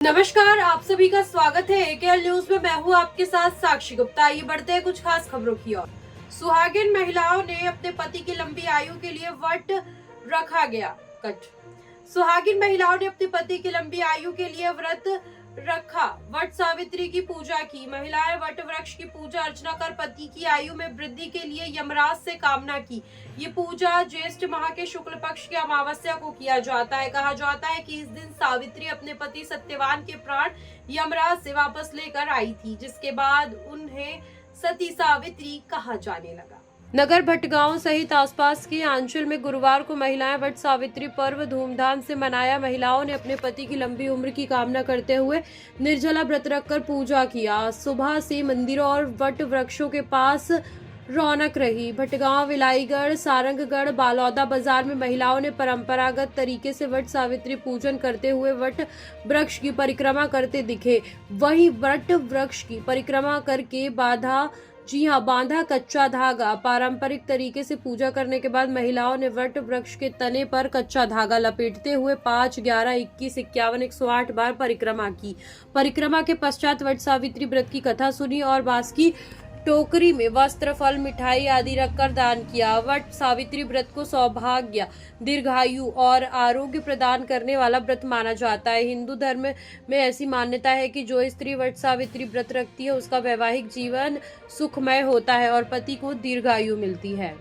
नमस्कार, आप सभी का स्वागत है एकेएल न्यूज में। मैं हूं आपके साथ साक्षी गुप्ता। आइए बढ़ते हैं कुछ खास खबरों की ओर। सुहागिन महिलाओं ने अपने पति की लंबी आयु के लिए व्रत रखा गया कट। सुहागिन महिलाओं ने अपने पति की लंबी आयु के लिए व्रत रखा। वट सावित्री की पूजा की। महिलाएं वट वृक्ष की पूजा अर्चना कर पति की आयु में वृद्धि के लिए यमराज से कामना की। ये पूजा ज्येष्ठ माह के शुक्ल पक्ष की अमावस्या को किया जाता है। कहा जाता है कि इस दिन सावित्री अपने पति सत्यवान के प्राण यमराज से वापस लेकर आई थी, जिसके बाद उन्हें सती सावित्री कहा जाने लगा। नगर भटगांव सहित आसपास के अंचल में गुरुवार को महिलाएं वट सावित्री पर्व धूमधाम से मनाया। महिलाओं ने अपने पति की लंबी उम्र की कामना करते हुए निर्जला व्रत रखकर पूजा किया। सुबह से मंदिरों और वट वृक्षों के पास रौनक रही। भटगांव, विलाईगढ़, सारंगगढ़, बालौदा बाजार में महिलाओं ने परंपरागत तरीके से वट सावित्री पूजन करते हुए वट वृक्ष की परिक्रमा करते दिखे। वहीं वट वृक्ष की परिक्रमा करके बांधा कच्चा धागा। पारंपरिक तरीके से पूजा करने के बाद महिलाओं ने वट वृक्ष के तने पर कच्चा धागा लपेटते हुए 5, 11, 21, 51, 108 बार परिक्रमा की। परिक्रमा के पश्चात वट सावित्री व्रत की कथा सुनी और बांस की टोकरी में वस्त्र, फल, मिठाई आदि रखकर दान किया। वट सावित्री व्रत को सौभाग्य, दीर्घायु और आरोग्य प्रदान करने वाला व्रत माना जाता है। हिंदू धर्म में ऐसी मान्यता है कि जो स्त्री वट सावित्री व्रत रखती है उसका वैवाहिक जीवन सुखमय होता है और पति को दीर्घायु मिलती है।